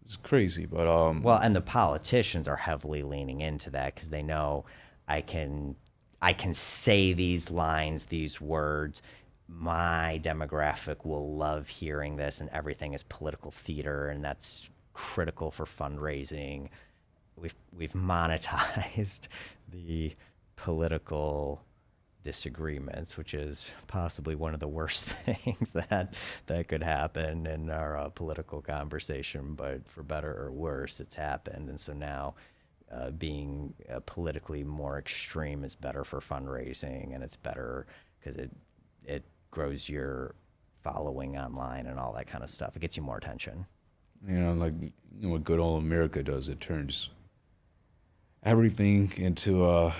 It's crazy, but Well, and the politicians are heavily leaning into that because they know I can I can say these lines, these words. My demographic will love hearing this, and everything is political theater, and that's critical for fundraising. We've monetized the political disagreements, which is possibly one of the worst things that could happen in our political conversation. But for better or worse, it's happened, and so now being politically more extreme is better for fundraising, and it's better because it grows your following online and all that kind of stuff. It gets you more attention. like what good old America does, it turns everything into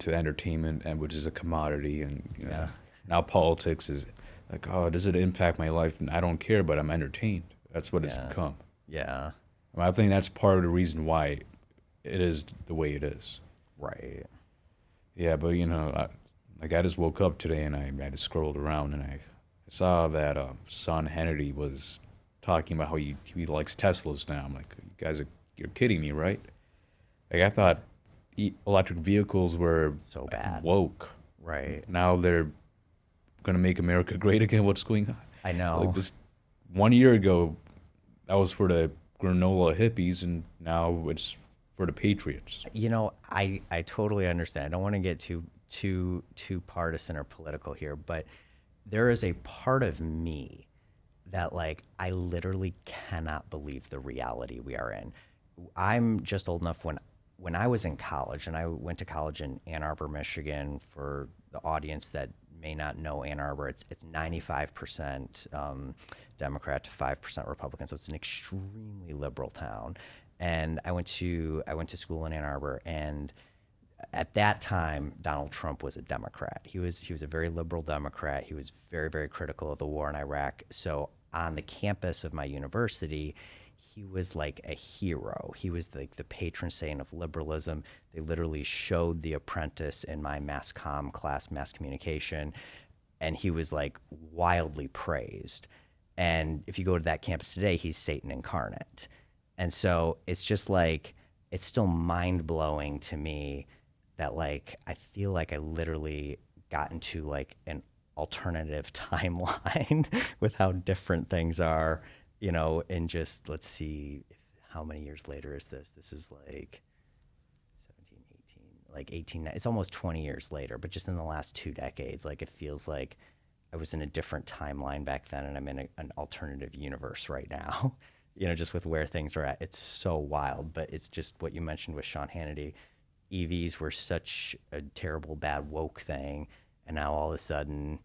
entertainment, and which is a commodity, and Yeah, now politics is like, oh, does it impact my life? And I don't care, but I'm entertained. That's what it's yeah, become. yeah. I think that's part of the reason why it is the way it is. Right. Yeah, but like I just woke up today and I just scrolled around and I saw that Son Hannity was talking about how he likes Teslas now. I'm like, you guys you're kidding me, right? Like I thought electric vehicles were So bad. woke. Right. Now they're gonna make America great again. What's going on? I Like know. this 1 year ago, that was for the granola hippies, and now it's for the Patriots. I totally understand. I don't want to get too partisan or political here, but there is a part of me that like I literally cannot believe the reality we are in. I'm just old enough when I was in college, and I went to college in Ann Arbor, Michigan. For the audience that may not know Ann Arbor, it's 95% Democrat to 5% Republican, so it's an extremely liberal town. And I went to school in Ann Arbor, and at that time, Donald Trump was a Democrat. He was a very liberal Democrat. He was very, very critical of the war in Iraq. So on the campus of my university, he was like a hero. He was like the patron saint of liberalism. They literally showed The Apprentice in my mass comm class, mass communication, and he was like wildly praised. And if you go to that campus today, he's Satan incarnate. And so it's just like it's still mind blowing to me that like I feel like I literally got into like an alternative timeline with how different things are, and just let's see how many years later is this? This is like 17, 18, like 18, it's almost 20 years later, but just in the last 2 decades, like it feels like I was in a different timeline back then and I'm in an alternative universe right now. Just with where things are at. It's so wild, but it's just what you mentioned with Sean Hannity. EVs were such a terrible, bad woke thing, and now all of a sudden,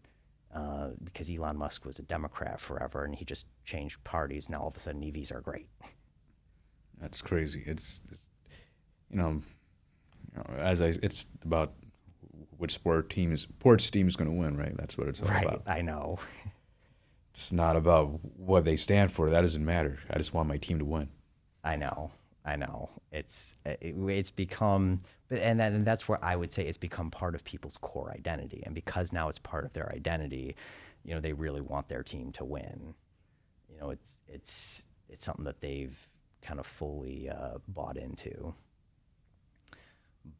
because Elon Musk was a Democrat forever and he just changed parties, now all of a sudden EVs are great. That's crazy. It's you know, it's about which sports team is going to win, right? That's what it's all Right, about. I know. It's not about what they stand for. That doesn't matter. I just want my team to win. I know. I know. It's become, and that's where I would say it's become part of people's core identity, and because now it's part of their identity, they really want their team to win. It's something that they've kind of fully bought into.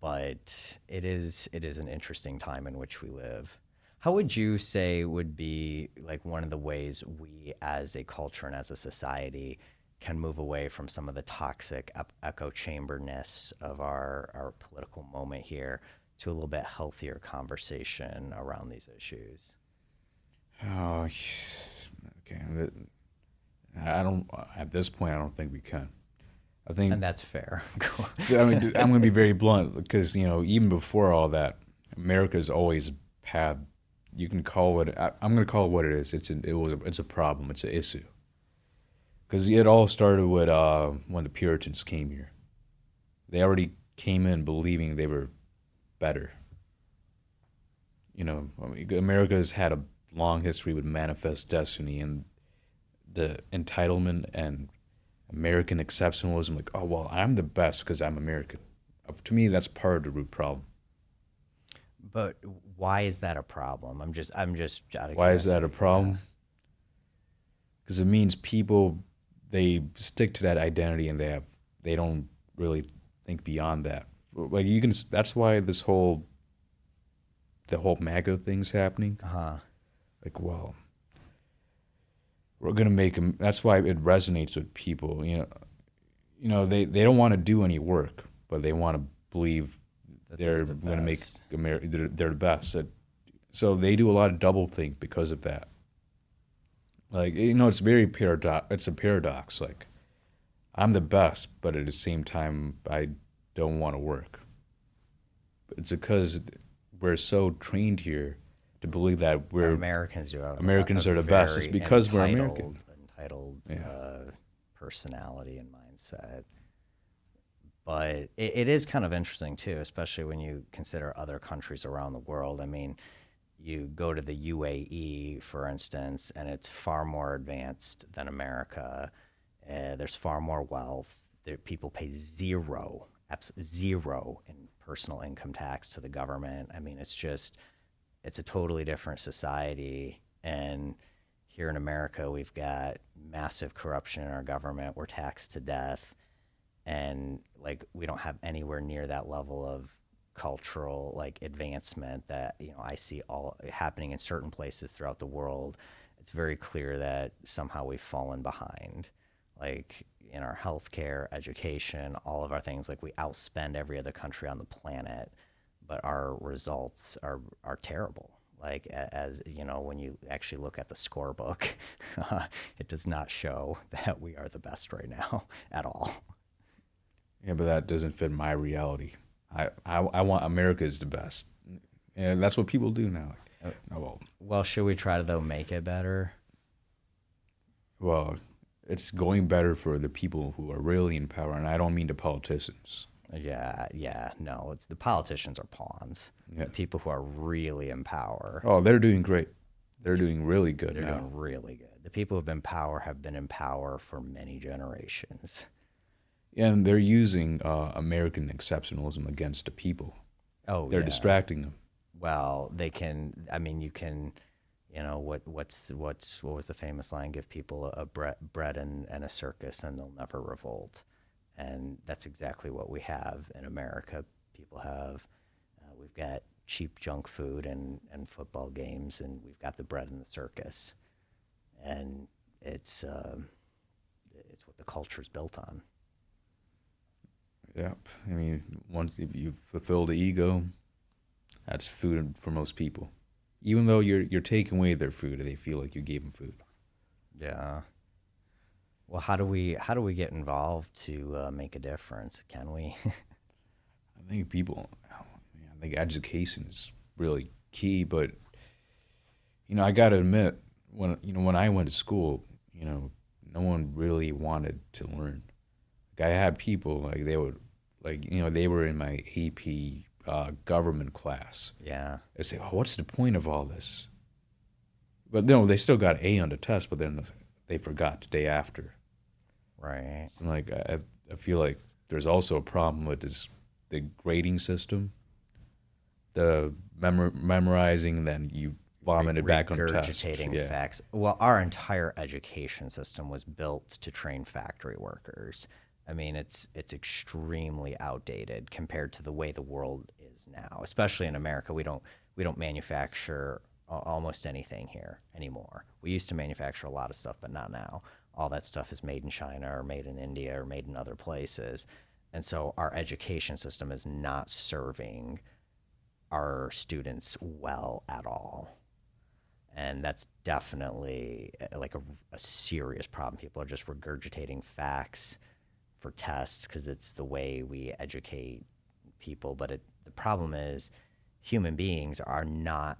But it is an interesting time in which we live. How would you say would be like one of the ways we as a culture and as a society can move away from some of the toxic echo chamberness of our political moment here to a little bit healthier conversation around these issues? Oh, okay. I don't. At this point, I don't think we can. I think. And that's fair. I mean, I'm going to be very blunt because even before all that, America's always had. You can call it. I'm going to call it what it is. It's a problem. It's an issue. Because it all started with when the Puritans came here. They already came in believing they were better. I mean, America has had a long history with manifest destiny and the entitlement and American exceptionalism. Like, oh well, I'm the best because I'm American. To me, that's part of the root problem. But why is that a problem? I'm just out of Why is that a curiosity. Yeah. problem? Because it means people they stick to that identity and they don't really think beyond that. Like you can. That's why the whole MAGA thing's happening. Uh-huh. Like, well, we're gonna make them. That's why it resonates with people. They don't want to do any work, but they want to believe That they're they're the gonna make best. America. They're the best. So they do a lot of double think because of that. Like it's very paradox. It's a paradox. Like I'm the best, but at the same time, I don't want to work. It's because we're so trained here to believe that Our we're Americans do have Americans a are the best. It's very because we're American. entitled Yeah. personality and mindset. But it is kind of interesting too, especially when you consider other countries around the world. I mean, you go to the UAE, for instance, and it's far more advanced than America. There's far more wealth. People pay zero in personal income tax to the government. I mean, it's a totally different society. And here in America, we've got massive corruption in our government. We're taxed to death. And like, we don't have anywhere near that level of cultural like advancement that I see all happening in certain places throughout the world. It's very clear that somehow we've fallen behind. like in our healthcare, education, all of our things. Like we outspend every other country on the planet, but our results are terrible. Like as you know, when you actually look at the scorebook, it does not show that we are the best right now at all. Yeah, but that doesn't fit my reality. I want America is the best, and that's what people do now. Oh, Well, should we try to though make it better? well, it's going better for the people who are really in power, and I don't mean the politicians. Yeah, yeah, no, it's the politicians are pawns. Yeah. The people who are really in power, Oh, they're doing great. They're doing really good they're now. doing really good. The people who've been in power have been in power for many generations. And they're using American exceptionalism against the people. Oh They're yeah. distracting them. Well, they can. I mean, you can. You know what was the famous line? Give people a bread and a circus, and they'll never revolt. And that's exactly what we have in America. People have. We've got cheap junk food and football games, and we've got the bread and the circus, and it's what the culture's built on. Yep. I mean, once if you fulfill the ego, that's food for most people. Even though you're taking away their food, they feel like you gave them food. Yeah. Well, how do we get involved to make a difference? Can we? I think people, I think education is really key. But I got to admit, when I went to school, no one really wanted to learn. Like I had people like they would, like they were in my AP government class. Yeah. I say, oh, what's the point of all this? But no, they still got A on the test, but then they forgot the day after. Right. So like I feel like there's also a problem with the grading system, the memorizing, then you vomit it back on test. Regurgitating Yeah, facts. Well, our entire education system was built to train factory workers. I mean, it's extremely outdated compared to the way the world is now. Especially in America, we don't manufacture almost anything here anymore. We used to manufacture a lot of stuff, but not now. All that stuff is made in China or made in India or made in other places. And so our education system is not serving our students well at all. And that's definitely like a serious problem. People are just regurgitating facts for tests because it's the way we educate people. But the problem is human beings are not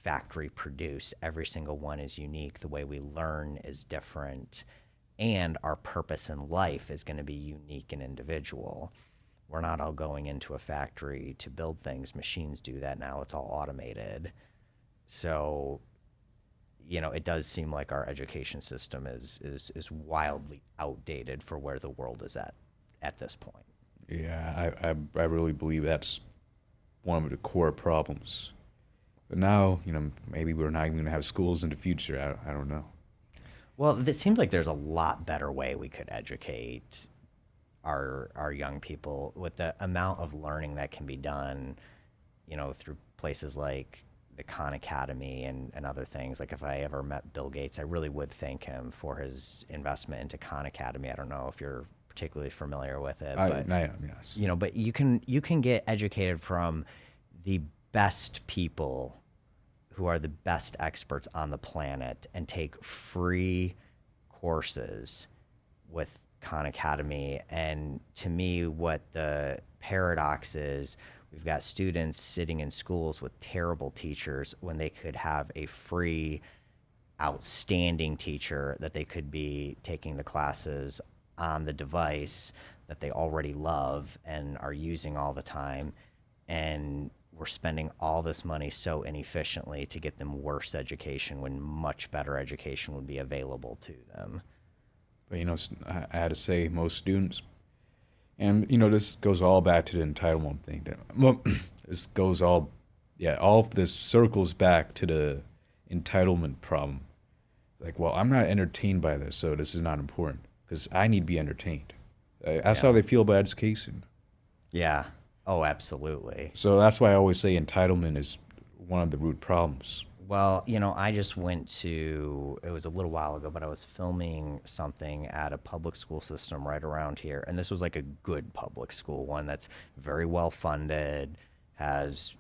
factory produced. Every single one is unique. The way we learn is different. And our purpose in life is going to be unique and individual. We're not all going into a factory to build things. Machines do that now. It's all automated. So, it does seem like our education system is wildly outdated for where the world is at this point. yeah, I really believe that's one of the core problems. But now, maybe we're not even gonna have schools in the future. I don't know. Well, it seems like there's a lot better way we could educate our young people with the amount of learning that can be done, through places like the Khan Academy and other things. Like if I ever met Bill Gates, I really would thank him for his investment into Khan Academy. I don't know if you're particularly familiar with it, but I am, yes. but you can get educated from the best people who are the best experts on the planet and take free courses with Khan Academy. And to me, what the paradox is, we've got students sitting in schools with terrible teachers when they could have a free, outstanding teacher that they could be taking the classes on the device that they already love and are using all the time. And we're spending all this money so inefficiently to get them worse education when much better education would be available to them. But I had to say most students, and this goes all back to the entitlement thing. Well, this goes all, yeah, all of this circles back to the entitlement problem. Like, well, I'm not entertained by this, so this is not important because I need to be entertained. That's Yeah. how they feel about education. Yeah. Oh, absolutely. So that's why I always say entitlement is one of the root problems. Well, I just went to, it was a little while ago, but I was filming something at a public school system right around here. And this was like a good public school, one that's very well funded, has,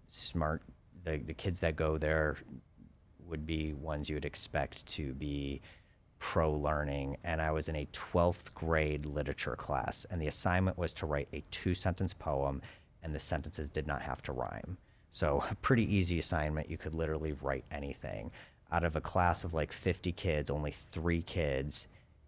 smart, the kids that go there would be ones you would expect to be pro learning. And I was in a 12th grade literature class, and the assignment was to write a 2 sentence poem, and the sentences did not have to rhyme. So, a pretty easy assignment. You could literally write anything. Out of a class of like 50 kids, only 3 kids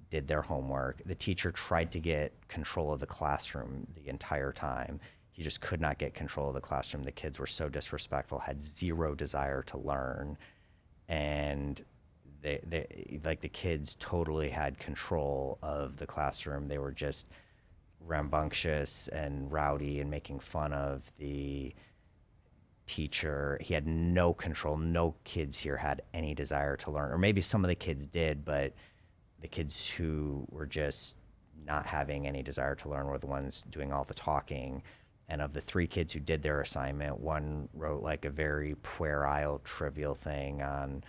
did their homework. The teacher tried to get control of the classroom the entire time. He just could not get control of the classroom. The kids were so disrespectful, had zero desire to learn, and they like the kids totally had control of the classroom. They were just rambunctious and rowdy and making fun of the teacher. He had no control. No kids here had any desire to learn, or maybe some of the kids did, but the kids who were just not having any desire to learn were the ones doing all the talking. And of the 3 kids who did their assignment, one wrote like a very puerile, trivial thing on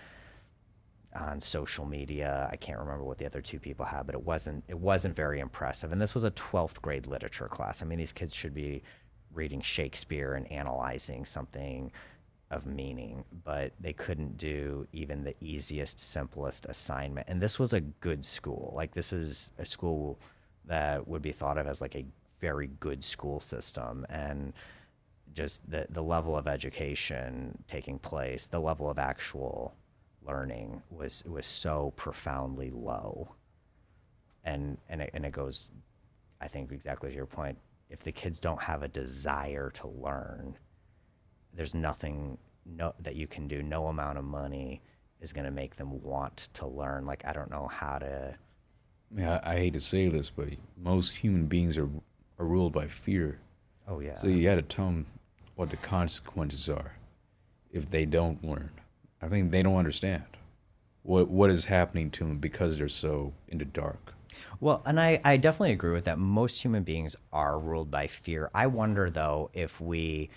social media. I can't remember what the other 2 people had, but it wasn't very impressive. And this was a 12th grade literature class. I mean, these kids should be reading Shakespeare and analyzing something of meaning, but they couldn't do even the easiest, simplest assignment. And this was a good school. Like, this is a school that would be thought of as like a very good school system. And just the level of education taking place, the level of actual learning was so profoundly low. And it goes, I think, exactly to your point. If the kids don't have a desire to learn, there's nothing that you can do. No amount of money is going to make them want to learn. Like, I don't know how to. Yeah, I hate to say this, but most human beings are ruled by fear. Oh yeah. So you got to tell them what the consequences are if they don't learn. I think they don't understand what is happening to them because they're so in the dark. Well, and I definitely agree with that. Most human beings are ruled by fear. I wonder if we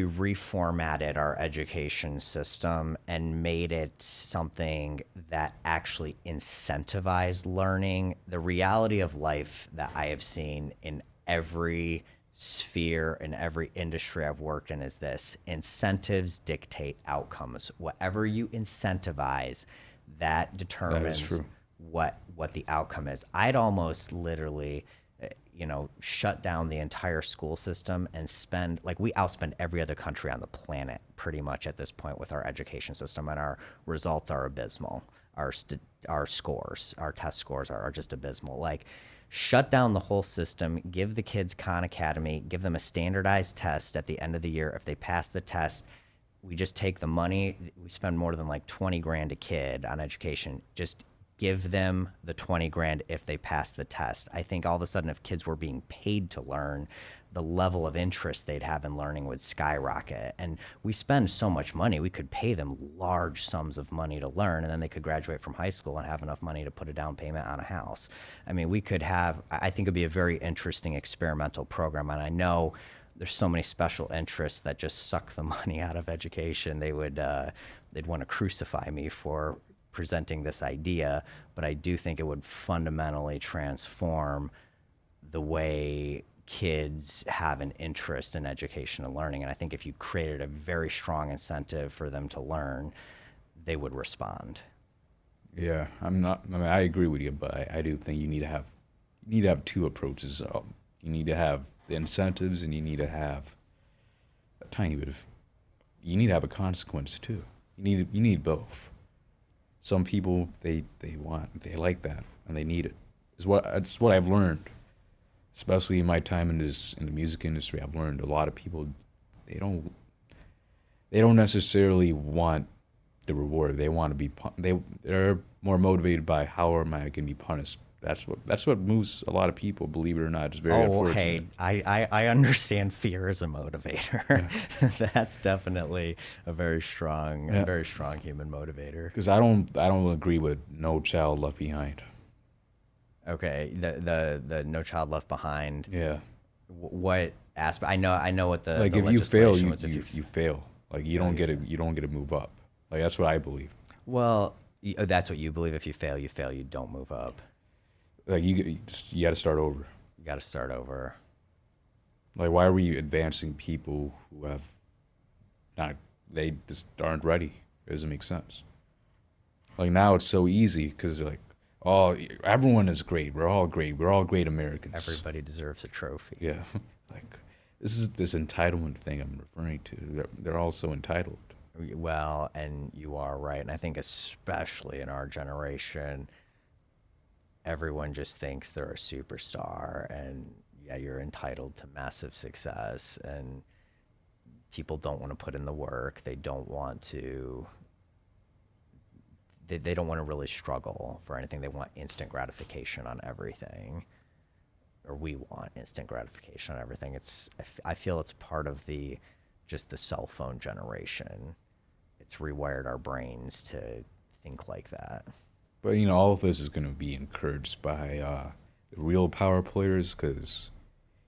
reformatted our education system and made it something that actually incentivized learning. The reality of life that I have seen in every sphere in every industry I've worked in is this: incentives dictate outcomes. Whatever you incentivize, that That is determines true. what the outcome is. I'd almost literally shut down the entire school system and spend, like, we outspend every other country on the planet pretty much at this point with our education system, and our results are abysmal. Our scores, our test scores are just abysmal. Like, shut down the whole system, give the kids Khan Academy, give them a standardized test at the end of the year. If they pass the test, we just take the money. We spend more than like 20 grand a kid on education. Just give them the 20 grand if they pass the test. I think all of a sudden, if kids were being paid to learn, the level of interest they'd have in learning would skyrocket. And we spend so much money, we could pay them large sums of money to learn, and then they could graduate from high school and have enough money to put a down payment on a house. I mean, we could have, I think it'd be a very interesting experimental program. And I know there's so many special interests that just suck the money out of education. They'd want to crucify me for presenting this idea, but I do think it would fundamentally transform the way kids have an interest in education and learning. And I think if you created a very strong incentive for them to learn, they would respond. Yeah, I'm not. I mean, I agree with you, but I do think you need to have two approaches. You need to have the incentives, and you need to have a tiny bit of. You need to have a consequence too. You need both. Some people they like that and they need it. It's what I've learned, especially in my time in the music industry. I've learned a lot of people they don't they don't necessarily want the reward. They want to be they're more motivated by how am I going to be punished. That's what moves a lot of people. Believe it or not, it's very Oh, unfortunate. hey, I understand fear as a motivator. Yeah, That's definitely a yeah. very strong human motivator. Because I don't agree with No Child Left Behind. Okay, the No Child Left Behind. Yeah, What aspect? I know what the Like the if you fail, legislation you was. If you you you fail. Like you fail, don't you get fail. it. You don't get to move up. Like that's what I believe. Well, that's what you believe. If you fail, you fail. You don't move up. Like you got to start over. You got to start over. Like why are we advancing people who have not? They just aren't ready. It doesn't make sense. Like now it's so easy because like, oh, everyone is great. We're all great. We're all great Americans. Everybody deserves a trophy. Yeah, like this is this entitlement thing I'm referring to. They're all so entitled. Well, and you are right. And I think especially in our generation, everyone just thinks they're a superstar, and yeah, you're entitled to massive success, and people don't want to put in the work. They don't want to really struggle for anything. They want instant gratification on everything, or we want instant gratification on everything. I feel it's part of the just the cell phone generation. It's rewired our brains to think like that. But all of this is going to be encouraged by the real power players because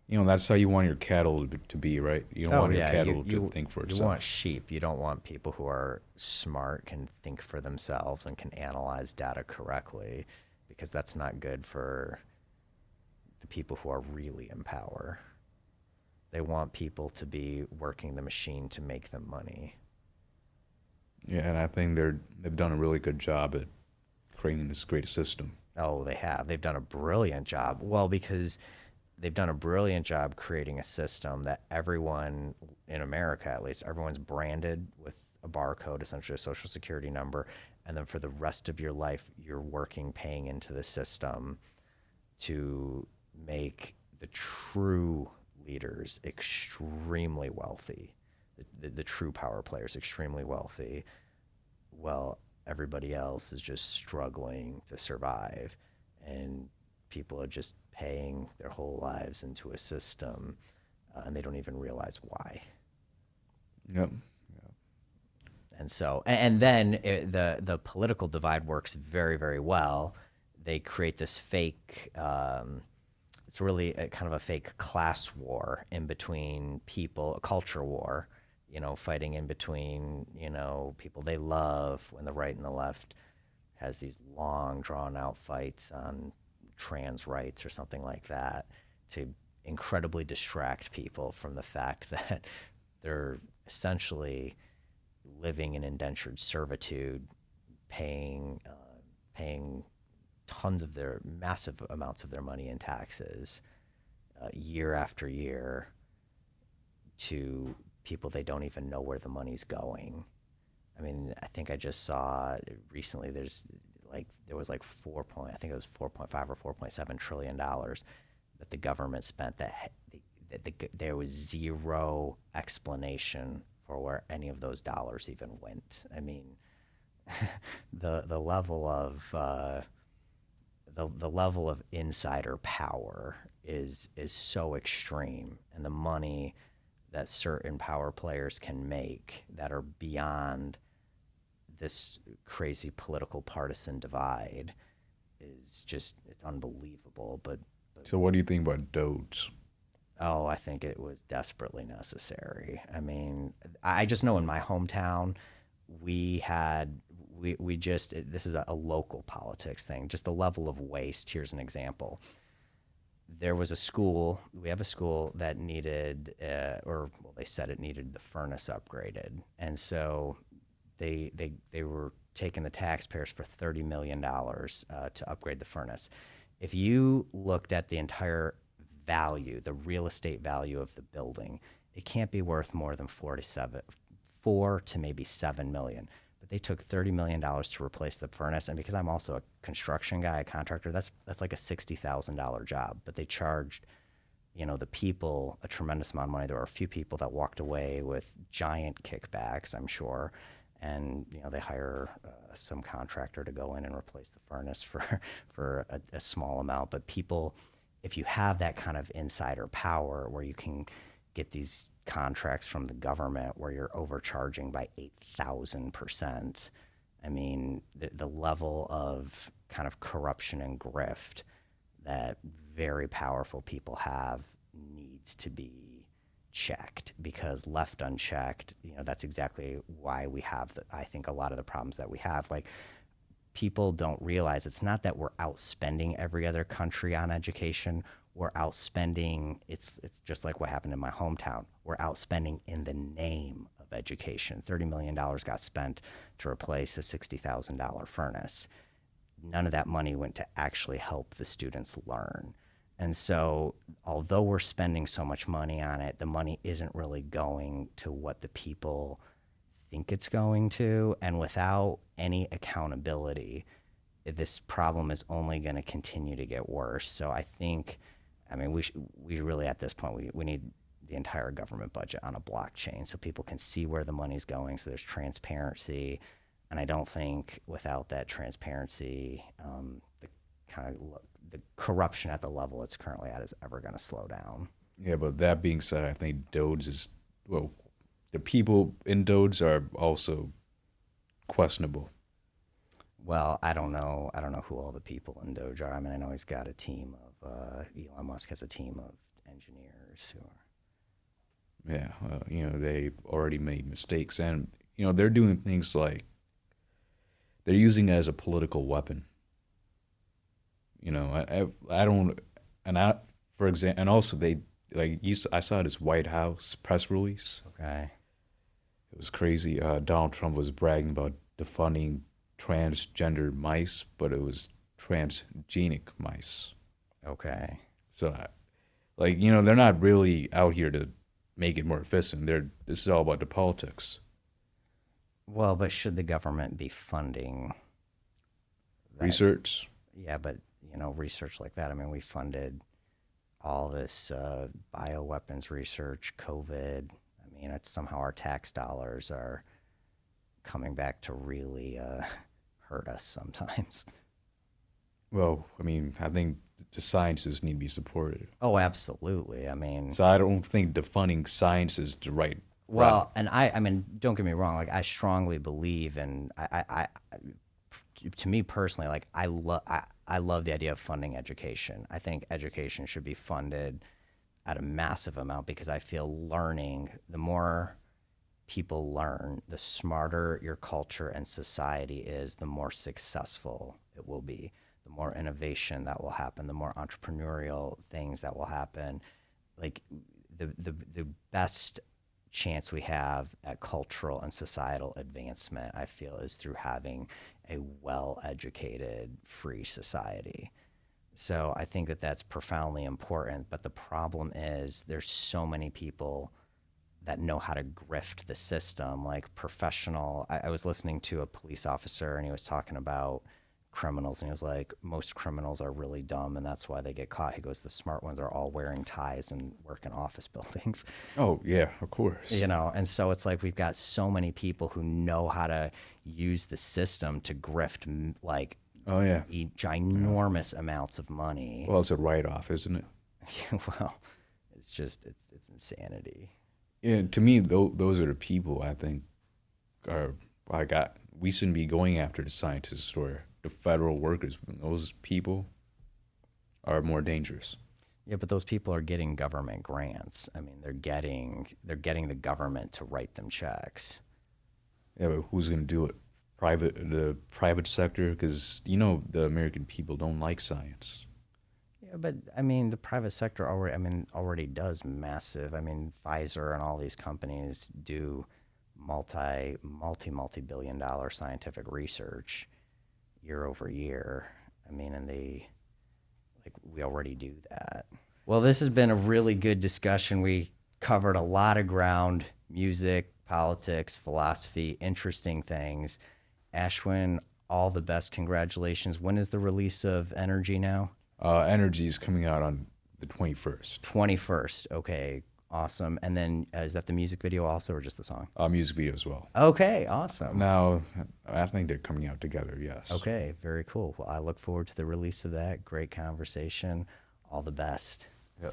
that's how you want your cattle to be, right? You don't Oh want your yeah, cattle to think for you want itself. sheep. You don't want people who are smart, can think for themselves, and can analyze data correctly, because that's not good for the people who are really in power. They want people to be working the machine to make them money. Yeah, and I think they've done a really good job at creating this great system. Oh, they have. They've done a brilliant job. Well, because they've done a brilliant job creating a system that everyone in America, at least, everyone's branded with a barcode, essentially a social security number, and then for the rest of your life, you're working, paying into the system to make the true leaders extremely wealthy, the true power players extremely wealthy. Well, everybody else is just struggling to survive, and people are just paying their whole lives into a system, and they don't even realize why. Yep. And so, and then the political divide works very, very well. They create this fake. It's really a kind of a fake class war in between people, a culture war. Fighting in between people they love, when the right and the left has these long, drawn out fights on trans rights or something like that, to incredibly distract people from the fact that they're essentially living in indentured servitude, paying tons of their massive amounts of their money in taxes, year after year, to people they don't even know where the money's going. I mean, I think I just saw recently there was like 4 point, I think it was 4.5 or 4.7 trillion dollars that the government spent, there was zero explanation for where any of those dollars even went. I mean, the level of the level of insider power is so extreme, and the money that certain power players can make that are beyond this crazy political partisan divide is just, it's unbelievable. But So what do you think about Doge? oh, I think it was desperately necessary. I mean, I just know in my hometown, we had, we just, this is a local politics thing, just the level of waste. Here's an example. There was a school, we have a school that needed, or well, they said it needed the furnace upgraded. And so they were taking the taxpayers for $30 million to upgrade the furnace. If you looked at the entire value, the real estate value of the building, it can't be worth more than 4 to maybe 7 million. But they took $30 million to replace the furnace, and because I'm also a construction guy, a contractor, that's like a $60,000 job. But they charged, the people a tremendous amount of money. There were a few people that walked away with giant kickbacks, I'm sure, and they hire some contractor to go in and replace the furnace for a small amount. But people, if you have that kind of insider power where you can get these contracts from the government where you're overcharging by 8,000%, I mean, the level of kind of corruption and grift that very powerful people have needs to be checked, because left unchecked, that's exactly why we have I think a lot of the problems that we have. Like, people don't realize it's not that we're outspending every other country on education. We're outspending, it's just like what happened in my hometown. We're outspending in the name of education. $30 million got spent to replace a $60,000 furnace. None of that money went to actually help the students learn. And so, although we're spending so much money on it, the money isn't really going to what the people think it's going to. And without any accountability, this problem is only going to continue to get worse. So we really, at this point, we need the entire government budget on a blockchain so people can see where the money's going, so there's transparency. And I don't think without that transparency, the corruption at the level it's currently at is ever going to slow down. Yeah, but that being said, I think Doge is, well, the people in Doge are also questionable. Well, I don't know who all the people in Doge are. I mean, I know he's got a team of Elon Musk has a team of engineers who are. Yeah, they already made mistakes, and they're doing things like they're using it as a political weapon. I don't, for example, and also they I saw this White House press release. Okay. It was crazy. Donald Trump was bragging about defunding transgender mice, but it was transgenic mice. Okay. So, they're not really out here to make it more efficient. This is all about the politics. Well, but should the government be funding that? Research? Yeah, but research like that. I mean, we funded all this bioweapons research, COVID. I mean, it's somehow our tax dollars are coming back to really hurt us sometimes. Well, I mean, I think the sciences need to be supported. Oh, absolutely. I mean, so I don't think defunding science is the right. Well, route. And I mean, don't get me wrong. Like, I strongly believe, and to me personally, like, I love the idea of funding education. I think education should be funded at a massive amount, because I feel the more people learn, the smarter your culture and society is, the more successful it will be, the more innovation that will happen, the more entrepreneurial things that will happen. Like, the best chance we have at cultural and societal advancement, I feel, is through having a well-educated, free society. So I think that that's profoundly important. But the problem is there's so many people that know how to grift the system, like professional. I was listening to a police officer, and he was talking about criminals, and he was like, most criminals are really dumb, and that's why they get caught. He goes, the smart ones are all wearing ties and work in office buildings. Oh yeah, of course. And so it's like we've got so many people who know how to use the system to grift, like, oh yeah, ginormous amounts of money. Well, it's a write-off, isn't it? Well, it's insanity. Yeah, to me, those are the people I think we shouldn't be going after the scientists or the federal workers. Those people are more dangerous. Yeah, but those people are getting government grants. I mean, they're getting the government to write them checks. Yeah, but who's going to do it? The private sector? Because the American people don't like science. Yeah, but I mean, the private sector already does massive. I mean, Pfizer and all these companies do multi-billion dollar scientific research year over year. I mean, and we already do that. Well, this has been a really good discussion. We covered a lot of ground: music, politics, philosophy, interesting things. Ashwin, all the best. Congratulations. When is the release of Energy now? Energy is coming out on the 21st. 21st. Okay, awesome. And then is that the music video also, or just the song? Music video as well. Okay, awesome. Now, I think they're coming out together, yes. Okay, very cool. Well, I look forward to the release of that. Great conversation. All the best. Yeah.